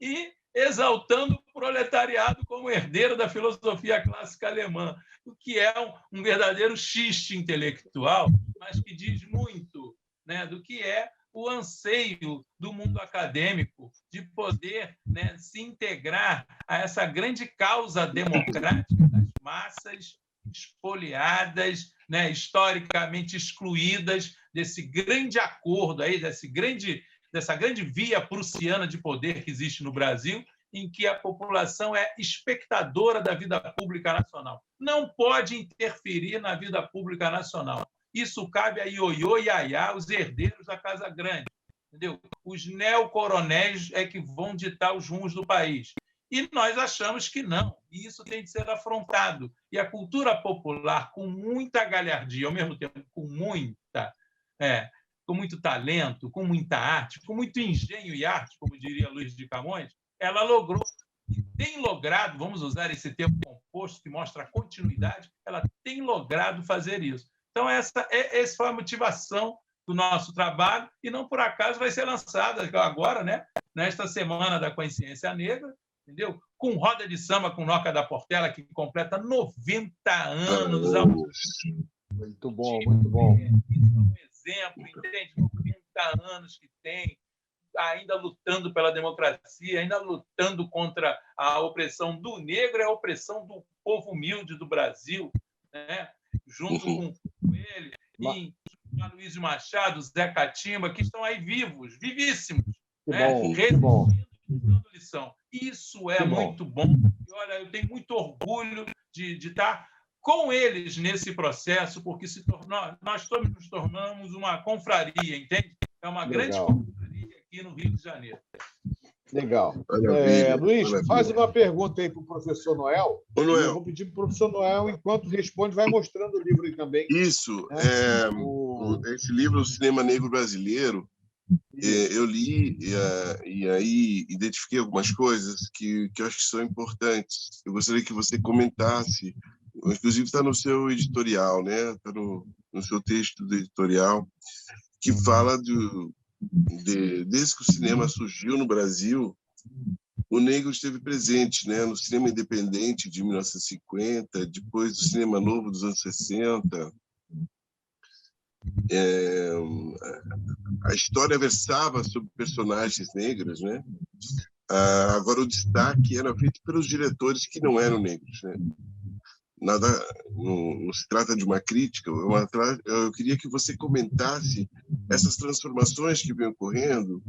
e exaltando o proletariado como herdeiro da filosofia clássica alemã, o que é um verdadeiro xiste intelectual, mas que diz muito, né, do que é o anseio do mundo acadêmico de poder, né, se integrar a essa grande causa democrática das massas espoliadas, né, historicamente excluídas desse grande acordo aí, dessa grande via prussiana de poder que existe no Brasil, em que a população é espectadora da vida pública nacional. Não pode interferir na vida pública nacional. Isso cabe a Ioiô e Iaiá, os herdeiros da Casa Grande. Entendeu? Os neocoronéis é que vão ditar os rumos do país. E nós achamos que não. E isso tem de ser afrontado. E a cultura popular, com muita galhardia, ao mesmo tempo com muito talento, com muita arte, com muito engenho e arte, como diria Luiz de Camões, ela logrou, e tem logrado, vamos usar esse termo composto que mostra a continuidade, ela tem logrado fazer isso. Então, essa foi a motivação do nosso trabalho, e não por acaso vai ser lançada agora, né, nesta Semana da Consciência Negra, entendeu? Com roda de samba com Noca da Portela, que completa 90 anos. Muito bom, muito bom. Isso é um exemplo, entende? 90 anos que tem, ainda lutando pela democracia, ainda lutando contra a opressão do negro e a opressão do povo humilde do Brasil, né? Junto com ele, e Aloysio Machado, Zé Catimba, que estão aí vivos, vivíssimos, que bom. Dando lição. Isso é muito bom. E, olha, eu tenho muito orgulho de estar com eles nesse processo, porque nós todos nos tornamos uma confraria, entende? É uma grande confraria aqui no Rio de Janeiro. Legal. Luiz, faz uma pergunta aí para o professor Noel. Ô, Noel. Eu vou pedir para o professor Noel, enquanto responde, vai mostrando o livro aí também. Isso. Esse livro, O Cinema Negro Brasileiro, eu li e aí identifiquei algumas coisas que eu acho que são importantes. Eu gostaria que você comentasse, inclusive está no seu editorial, né? Está no seu texto do editorial, que fala desde que o cinema surgiu no Brasil, o negro esteve presente, né? No cinema independente de 1950, depois do cinema novo dos anos 60. A história versava sobre personagens negros, né? Agora, o destaque era feito pelos diretores que não eram negros, né? Não se trata de uma crítica, eu queria que você comentasse essas transformações que vêm ocorrendo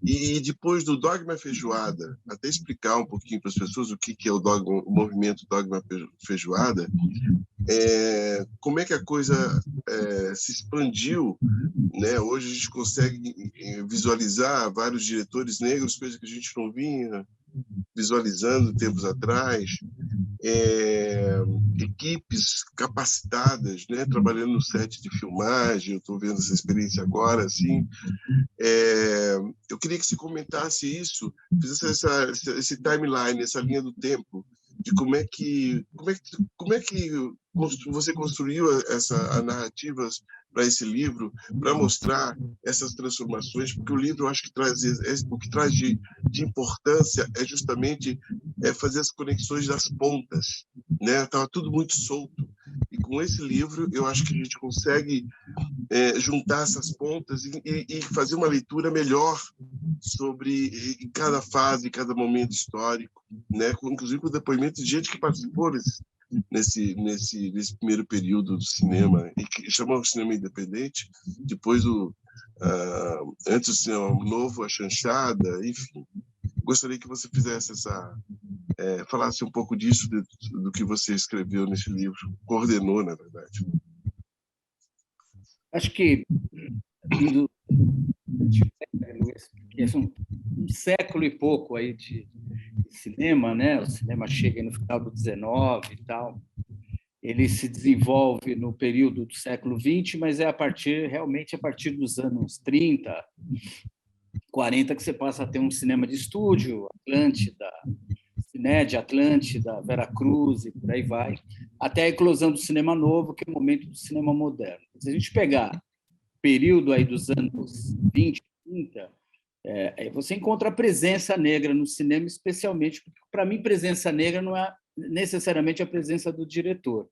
e depois do Dogma Feijoada, até explicar um pouquinho para as pessoas o que é o movimento Dogma Feijoada, como é que a coisa se expandiu, né? Hoje a gente consegue visualizar vários diretores negros, coisa que a gente não vinha visualizando tempos atrás. equipes capacitadas, né, trabalhando no set de filmagem. Eu estou vendo essa experiência agora, assim. Eu queria que você comentasse isso, fizesse esse timeline, essa linha do tempo, de como é que você construiu a narrativa para esse livro, para mostrar essas transformações, porque o livro, eu acho que o que traz de importância é justamente fazer as conexões das pontas, né? Estava tudo muito solto, e com esse livro eu acho que a gente consegue juntar essas pontas e fazer uma leitura melhor sobre cada fase, cada momento histórico, né? Inclusive com o depoimento de gente que participou nesse primeiro período do cinema, e que chamava o cinema independente, depois antes do cinema novo, a chanchada, enfim. Gostaria que você fizesse falasse um pouco disso, do que você escreveu nesse livro, coordenou, na verdade. Acho que um século e pouco aí de cinema, né? O cinema chega no final do XIX e tal. Ele se desenvolve no período do século XX, mas realmente a partir dos anos 30, 40 que você passa a ter um cinema de estúdio, Atlântida, Cinédia, Atlântida, Veracruz e por aí vai, até a eclosão do cinema novo, que é o momento do cinema moderno. Se a gente pegar o período aí dos anos 20, 30, você encontra a presença negra no cinema, especialmente porque, para mim, presença negra não é necessariamente a presença do diretor.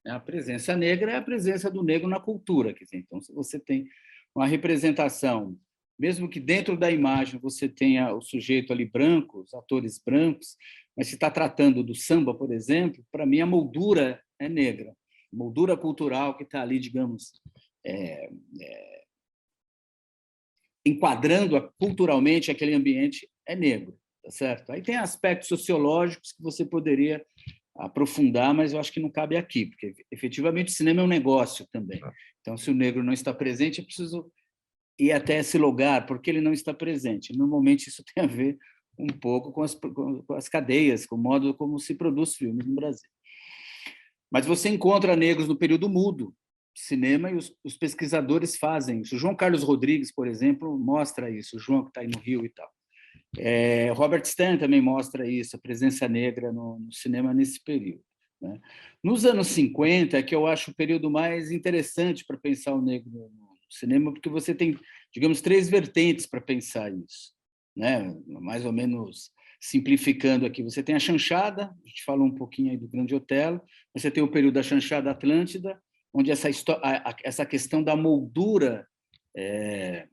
A presença negra é a presença do negro na cultura. Quer dizer, então, se você tem uma representação, mesmo que dentro da imagem você tenha o sujeito ali branco, os atores brancos, mas se está tratando do samba, por exemplo, para mim a moldura é negra. A moldura cultural que está ali, digamos, enquadrando culturalmente aquele ambiente é negro, tá certo? Aí tem aspectos sociológicos que você poderia aprofundar, mas eu acho que não cabe aqui, porque efetivamente o cinema é um negócio também. Então, se o negro não está presente, eu preciso ir até esse lugar, porque ele não está presente. Normalmente isso tem a ver um pouco com as cadeias, com o modo como se produz filmes no Brasil. Mas você encontra negros no período mudo, cinema, e os pesquisadores fazem isso. O João Carlos Rodrigues, por exemplo, mostra isso, o João que está aí no Rio e tal. Robert Stan também mostra isso, a presença negra no cinema nesse período, né? Nos anos 50, que eu acho o período mais interessante para pensar o negro no cinema, porque você tem, digamos, 3 vertentes para pensar isso, né? Mais ou menos simplificando aqui. Você tem a chanchada, a gente falou um pouquinho aí do Grande Otelo, você tem o período da chanchada Atlântida, onde essa questão da moldura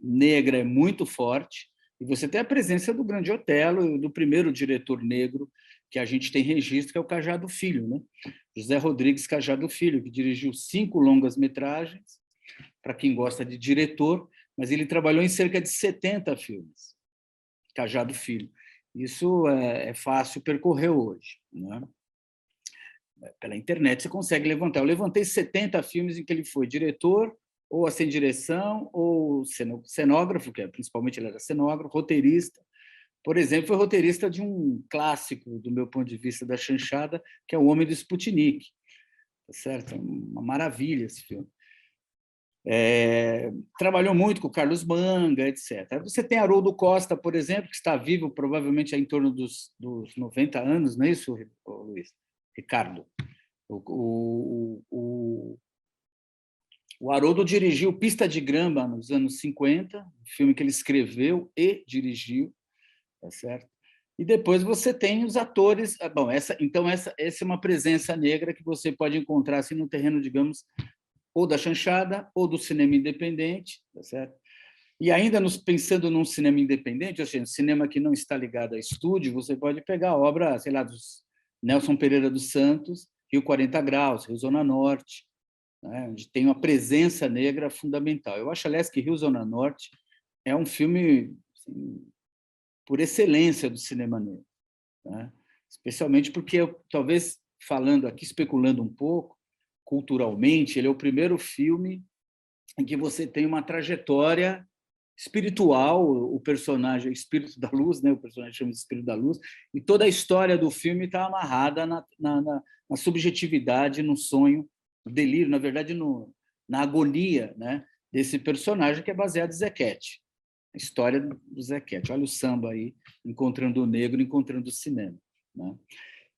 negra é muito forte, e você tem a presença do Grande Otelo, do primeiro diretor negro que a gente tem registro, que é o Cajado Filho, né? José Rodrigues Cajado Filho, que dirigiu 5 longas-metragens, para quem gosta de diretor, mas ele trabalhou em cerca de 70 filmes, Cajado Filho. Isso é fácil percorrer hoje, né? Pela internet você consegue levantar. Eu levantei 70 filmes em que ele foi diretor, ou sem direção, ou cenógrafo, que principalmente ele era cenógrafo, roteirista. Por exemplo, foi roteirista de um clássico, do meu ponto de vista, da chanchada, que é O Homem do Sputnik. Tá certo? É uma maravilha esse filme. Trabalhou muito com o Carlos Manga, etc. Você tem Haroldo Costa, por exemplo, que está vivo provavelmente em torno dos 90 anos, não é isso, Luiz? Ricardo? O Haroldo dirigiu Pista de Grama nos anos 50, um filme que ele escreveu e dirigiu, tá certo? E depois você tem os atores. Bom, essa é uma presença negra que você pode encontrar assim, no terreno, digamos, ou da chanchada ou do cinema independente, tá certo? E ainda pensando num cinema independente, ou seja, um cinema que não está ligado a estúdio, você pode pegar a obra, sei lá, dos Nelson Pereira dos Santos, Rio 40 Graus, Rio Zona Norte, né, onde tem uma presença negra fundamental. Eu acho, aliás, que Rio Zona Norte é um filme, assim, por excelência do cinema negro, né? Especialmente porque, talvez, falando aqui, especulando um pouco, culturalmente, ele é o primeiro filme em que você tem uma trajetória espiritual, o personagem, o espírito da luz, né? O personagem chama de espírito da luz, e toda a história do filme está amarrada na subjetividade, no sonho, no delírio, na verdade, na agonia, né? Desse personagem que é baseado em Zequete, a história do Zequete. Olha o samba aí, encontrando o negro, encontrando o cinema, né?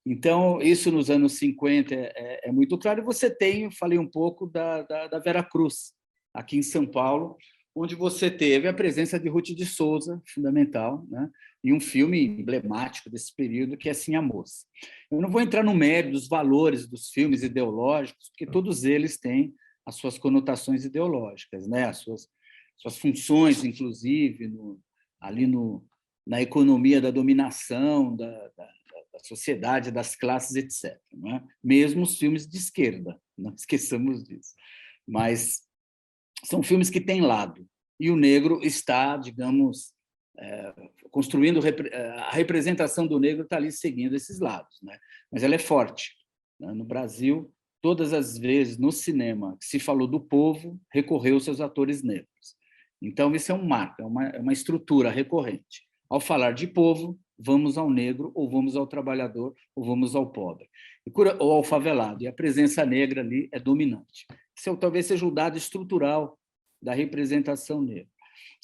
Então, isso nos anos 50 é muito claro. E você tem, falei um pouco da Vera Cruz, aqui em São Paulo, onde você teve a presença de Ruth de Souza, fundamental, né? E um filme emblemático desse período, que é Sim, a Moça. Eu não vou entrar no mérito dos valores dos filmes ideológicos, porque todos eles têm as suas conotações ideológicas, né? As suas funções, inclusive, na economia da dominação, da sociedade, das classes, etc. Não é? Mesmo os filmes de esquerda, não esqueçamos disso. Mas são filmes que têm lado, e o negro está, digamos, construindo, a representação do negro está ali seguindo esses lados, né? Mas ela é forte, né? No Brasil, todas as vezes no cinema que se falou do povo, recorreu aos seus atores negros. Então, isso é um marco, é uma estrutura recorrente. Ao falar de povo, vamos ao negro, ou vamos ao trabalhador, ou vamos ao pobre, ou ao favelado, e a presença negra ali é dominante. Isso talvez seja o dado estrutural da representação negra.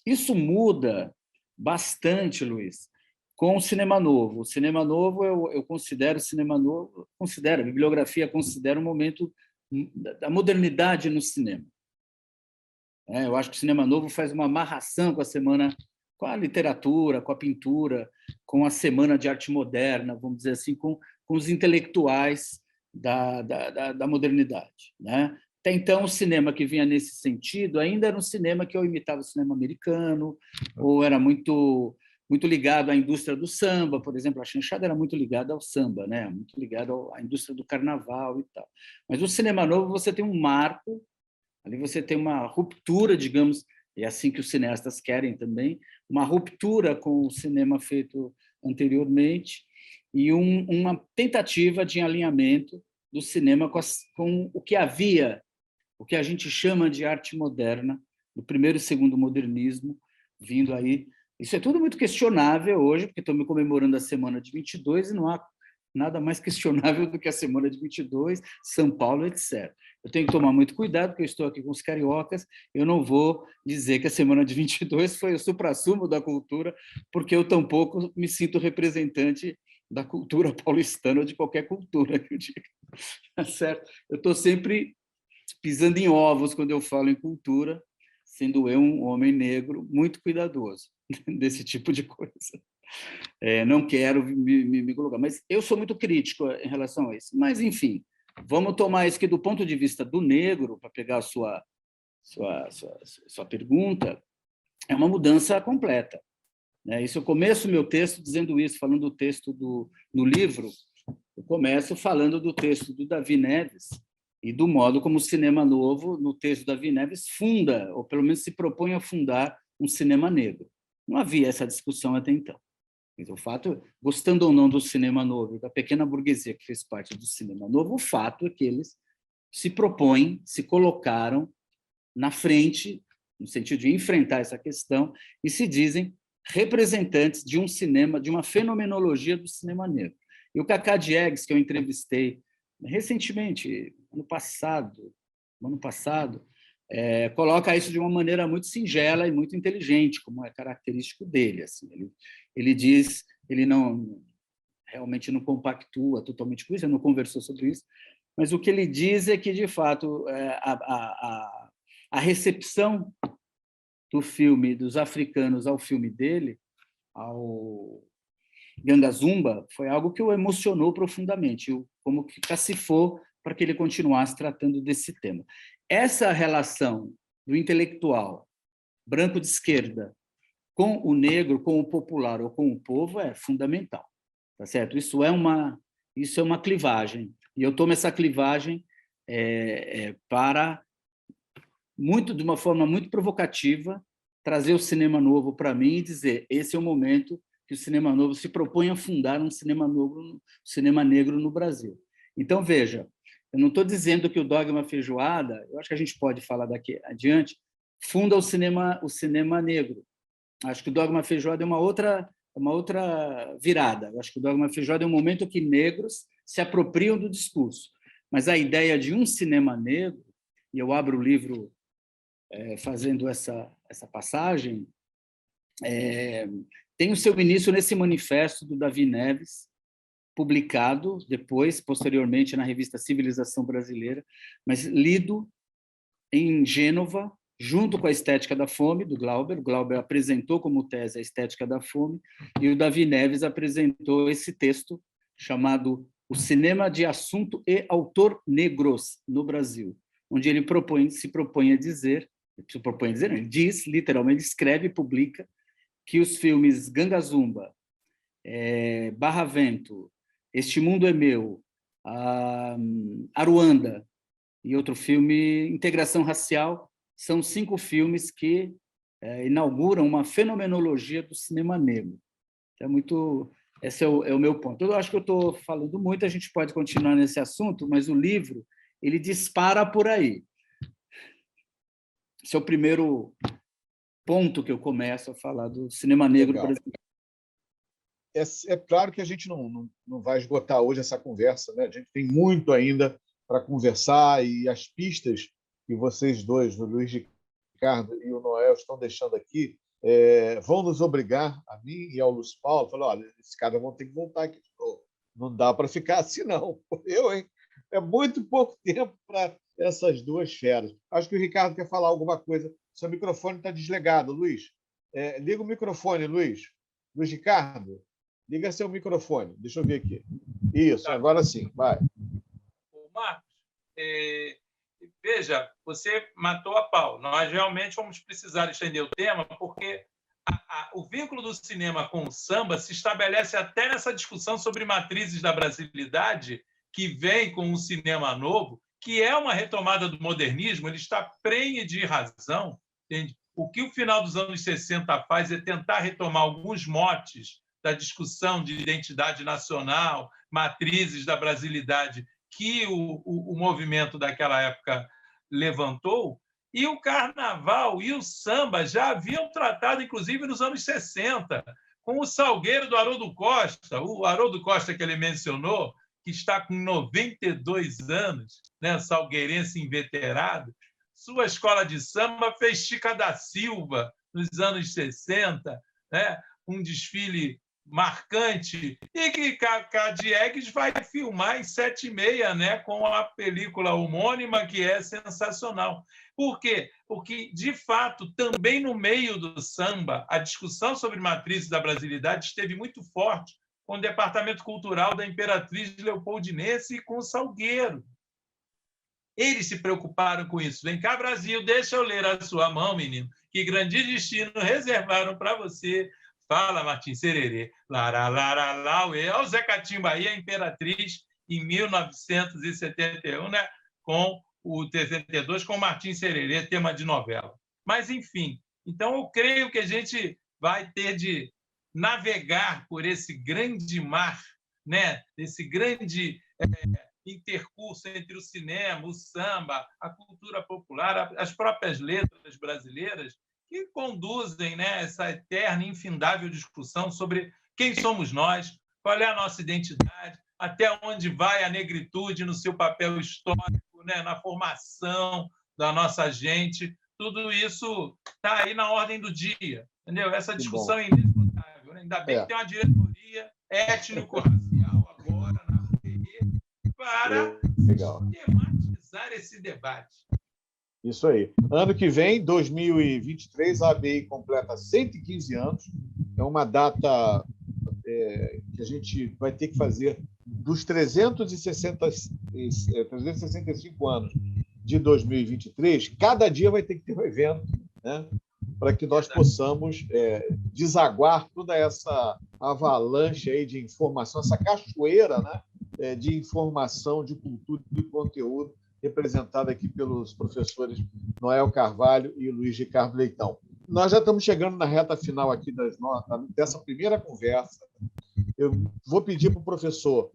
Isso muda bastante, Luiz, com o cinema novo. O cinema novo, eu considero o cinema novo, a bibliografia considera um momento da modernidade no cinema. Eu acho que o cinema novo faz uma amarração com a semana, com a literatura, com a pintura, com a semana de arte moderna, vamos dizer assim, com os intelectuais da modernidade, né? Até então, o cinema que vinha nesse sentido ainda era um cinema que ou imitava o cinema americano, ou era muito ligado à indústria do samba, por exemplo. A chanchada era muito ligada ao samba, né? Muito ligada à indústria do carnaval e tal. Mas o cinema novo, você tem um marco, ali você tem uma ruptura, digamos, é assim que os cineastas querem também, uma ruptura com o cinema feito anteriormente e uma tentativa de alinhamento do cinema com o que havia, o que a gente chama de arte moderna, do primeiro e segundo modernismo, vindo aí. Isso é tudo muito questionável hoje, porque estamos comemorando a semana de 22 e não há nada mais questionável do que a semana de 22, São Paulo, etc. Eu tenho que tomar muito cuidado, porque eu estou aqui com os cariocas, eu não vou dizer que a semana de 22 foi o suprassumo da cultura, porque eu tampouco me sinto representante da cultura paulistana ou de qualquer cultura que eu diga. Tá certo? Eu estou sempre pisando em ovos quando eu falo em cultura, sendo eu um homem negro muito cuidadoso desse tipo de coisa. Não quero me colocar, mas eu sou muito crítico em relação a isso. Mas, enfim, vamos tomar isso que, do ponto de vista do negro, para pegar a sua pergunta, é uma mudança completa. Isso, eu começo o meu texto dizendo isso, falando do texto no livro, eu começo falando do texto do Davi Neves e do modo como o cinema novo, no texto do Davi Neves, funda, ou pelo menos se propõe a fundar um cinema negro. Não havia essa discussão até então. O fato, gostando ou não do cinema novo, da pequena burguesia que fez parte do cinema novo, o fato é que eles se propõem, se colocaram na frente, no sentido de enfrentar essa questão, e se dizem representantes de um cinema, de uma fenomenologia do cinema negro. E o Cacá Diegues, que eu entrevistei recentemente, ano passado, coloca isso de uma maneira muito singela e muito inteligente, como é característico dele. Assim, ele diz, ele realmente não compactua totalmente com isso, ele não conversou sobre isso, mas o que ele diz é que, de fato, a recepção do filme, dos africanos ao filme dele, ao Ganga Zumba, foi algo que o emocionou profundamente, como que cacifou para que ele continuasse tratando desse tema. Essa relação do intelectual branco de esquerda com o negro, com o popular ou com o povo é fundamental, tá certo? Isso é uma clivagem, e eu tomo essa clivagem para, de uma forma muito provocativa, trazer o cinema novo para mim e dizer: esse é o momento que o cinema novo se propõe a fundar um cinema negro no Brasil. Então, veja, eu não estou dizendo que o Dogma Feijoada, eu acho que a gente pode falar daqui adiante, funda o cinema negro. Acho que o Dogma Feijoada é uma outra virada. Acho que o Dogma Feijoada é um momento que negros se apropriam do discurso. Mas a ideia de um cinema negro, e eu abro o livro fazendo essa passagem, tem o seu início nesse manifesto do Davi Neves, publicado depois, posteriormente, na revista Civilização Brasileira, mas lido em Gênova, junto com a Estética da Fome, do Glauber. O Glauber apresentou como tese a Estética da Fome, e o Davi Neves apresentou esse texto chamado O Cinema de Assunto e Autor Negros no Brasil, onde ele se propõe a dizer, ele diz, literalmente, escreve e publica que os filmes Ganga Zumba, Barra Vento, Este Mundo é Meu, Aruanda e outro filme, Integração Racial, são 5 filmes que inauguram uma fenomenologia do cinema negro. Esse é o meu ponto. Eu acho que eu estou falando muito, a gente pode continuar nesse assunto, mas o livro ele dispara por aí. Esse é o primeiro ponto que eu começo a falar do cinema negro brasileiro. É claro que a gente não vai esgotar hoje essa conversa, né? A gente tem muito ainda para conversar, e as pistas que vocês dois, o Luiz Ricardo e o Noel, estão deixando aqui, vão nos obrigar, a mim e ao Luiz Paulo, a falar: olha, esses caras vão ter que voltar aqui de novo. Não dá para ficar assim, não. É muito pouco tempo para essas duas feras. Acho que o Ricardo quer falar alguma coisa. Seu microfone está desligado, Luiz. Liga o microfone, Luiz. Luiz Ricardo, liga seu microfone. Deixa eu ver aqui. Isso, agora sim, vai. Marcos, veja, você matou a pau. Nós realmente vamos precisar estender o tema, porque o vínculo do cinema com o samba se estabelece até nessa discussão sobre matrizes da brasilidade, que vem com um cinema novo, que é uma retomada do modernismo. Ele está prenhe de razão, entende? O que o final dos anos 60 faz é tentar retomar alguns motes da discussão de identidade nacional, matrizes da brasilidade, que o movimento daquela época levantou, e o carnaval e o samba já haviam tratado, inclusive, nos anos 60, com o Salgueiro do Haroldo Costa, o Haroldo Costa que ele mencionou, que está com 92 anos, né, salgueirense inveterado. Sua escola de samba fez Chica da Silva nos anos 60, né, um desfile marcante, e que Cadiegues vai filmar em 7h30, né, com a película homônima, que é sensacional. Por quê? Porque, de fato, também no meio do samba, a discussão sobre matrizes da brasilidade esteve muito forte com o Departamento Cultural da Imperatriz Leopoldinense e com o Salgueiro. Eles se preocuparam com isso. Vem cá, Brasil, deixa eu ler a sua mão, menino. Que grande destino reservaram para você. Fala, Martim Sererê. Lara, lara, lauê. Olha o Zé Catimba aí, a Imperatriz, em 1971, né? Com o 72, com o Martim Sererê, tema de novela. Mas, enfim, então eu creio que a gente vai ter de navegar por esse grande mar, né? Esse grande intercurso entre o cinema, o samba, a cultura popular, as próprias letras brasileiras, que conduzem, né, essa eterna e infindável discussão sobre quem somos nós, qual é a nossa identidade, até onde vai a negritude no seu papel histórico, né, na formação da nossa gente. Tudo isso está aí na ordem do dia, entendeu? Essa discussão é inesgotável, né? Ainda bem que tem uma diretoria étnico-racial agora na UTE para tematizar esse debate. Isso aí. Ano que vem, 2023, a ABI completa 115 anos. É uma data que a gente vai ter que fazer dos 365 anos de 2023. Cada dia vai ter que ter um evento, né, para que nós possamos desaguar toda essa avalanche aí de informação, essa cachoeira, né, de informação, de cultura e de conteúdo, representada aqui pelos professores Noel Carvalho e Luiz Ricardo Leitão. Nós já estamos chegando na reta final aqui dessa primeira conversa. Eu vou pedir para o professor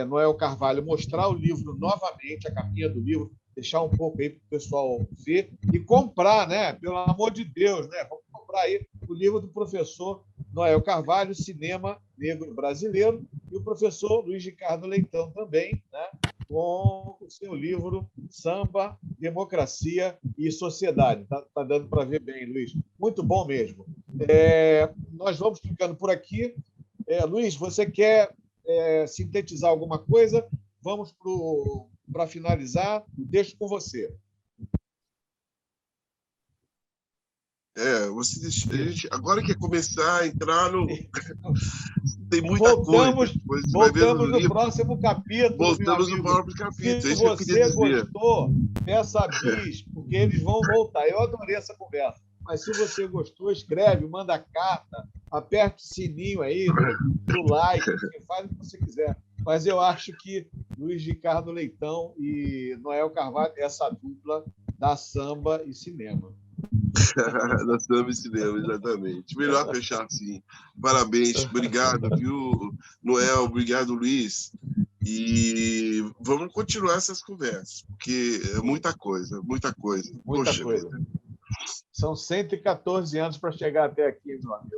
Noel Carvalho mostrar o livro novamente, a capinha do livro, deixar um pouco aí para o pessoal ver e comprar, né? Pelo amor de Deus, né? Vamos comprar aí o livro do professor Noel Carvalho, Cinema Negro Brasileiro, e o professor Luiz Ricardo Leitão também, né? Com o seu livro Samba, Democracia e Sociedade. Tá dando para ver bem, Luiz. Muito bom mesmo. Nós vamos ficando por aqui. Luiz, você quer sintetizar alguma coisa? Vamos para finalizar. Deixo com você. Você deixa, a gente agora quer começar a entrar no... Tem muita coisa. Voltamos no próximo capítulo. Voltamos no próximo capítulo. Se você gostou, peça bis, porque eles vão voltar. Eu adorei essa conversa. Mas se você gostou, escreve, manda carta, aperte o sininho aí, do like, faz o que você quiser. Mas eu acho que Luiz Ricardo Leitão e Noel Carvalho, essa dupla da samba e cinema. Da samba e cinema, exatamente. Melhor fechar assim. Parabéns, obrigado, viu, Noel? Obrigado, Luiz. E vamos continuar essas conversas, porque é muita coisa, muita coisa. Muita coisa. São 114 anos para chegar até aqui, meu amigo.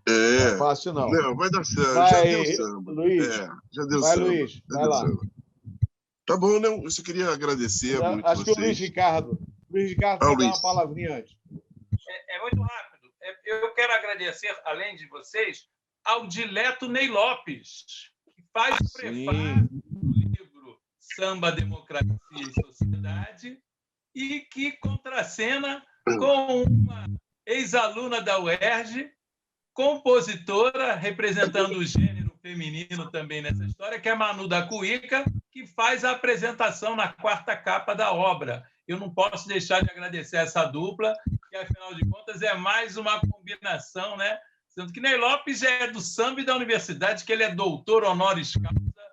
Não é fácil, não. Não, vai dar samba. Já deu samba. Luiz, já deu vai, samba. Luiz, vai lá. Samba. Tá bom, não? Eu só queria agradecer muito acho vocês. Que o Luiz Ricardo quer dar uma palavrinha antes. É muito rápido. Eu quero agradecer, além de vocês, ao dileto Ney Lopes, que faz o prefácio do livro Samba, Democracia e Sociedade e que contracena com uma ex-aluna da UERJ, compositora, representando o gênero feminino também nessa história, que é Manu da Cuíca, que faz a apresentação na 4ª capa da obra. Eu não posso deixar de agradecer essa dupla, que, afinal de contas, é mais uma combinação, né? Sendo que Ney Lopes é do samba e da universidade, que ele é doutor honoris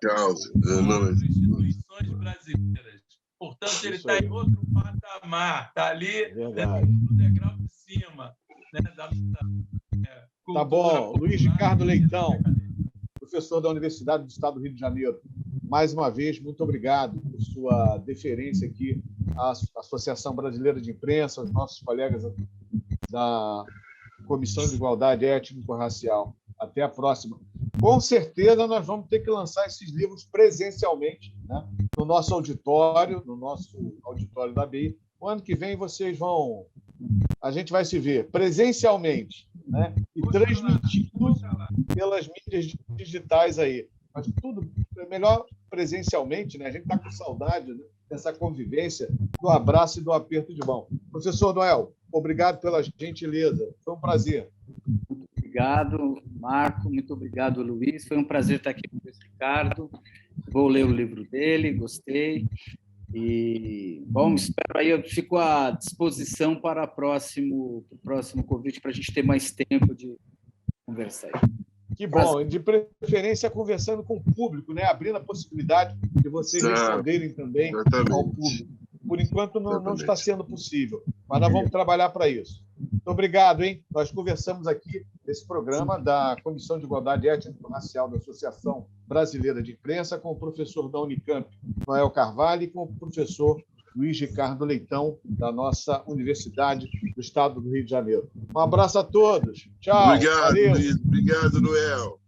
causa das instituições brasileiras. Portanto, ele está em outro patamar, está ali no degrau de cima. Né, tá bom. Luiz Ricardo Leitão, professor da Universidade do Estado do Rio de Janeiro. Mais uma vez, muito obrigado por sua deferência aqui à Associação Brasileira de Imprensa, aos nossos colegas da Comissão de Igualdade Étnico-Racial. Até a próxima. Com certeza, nós vamos ter que lançar esses livros presencialmente, né? No nosso auditório da ABI. O ano que vem a gente vai se ver presencialmente, né? E transmitido pelas mídias digitais aí. Mas tudo é melhor presencialmente, né? A gente está com saudade, né, dessa convivência, do abraço e do aperto de mão. Professor Noel, obrigado pela gentileza. Foi um prazer. Muito obrigado, Marco. Muito obrigado, Luiz. Foi um prazer estar aqui com o Ricardo. Vou ler o livro dele, gostei. E, bom, espero aí, eu fico à disposição para o próximo convite, para a gente ter mais tempo de conversar aí. Que bom, de preferência conversando com o público, né? Abrindo a possibilidade de vocês responderem também ao público. Por enquanto não está sendo possível, mas nós vamos trabalhar para isso. Muito obrigado, hein? Nós conversamos aqui nesse programa da Comissão de Igualdade Étnico-Racial da Associação Brasileira de Imprensa com o professor da Unicamp, Noel Carvalho, e com o professor Luiz Ricardo Leitão, da nossa Universidade do Estado do Rio de Janeiro. Um abraço a todos. Tchau. Obrigado, valeu. Luiz. Obrigado, Noel.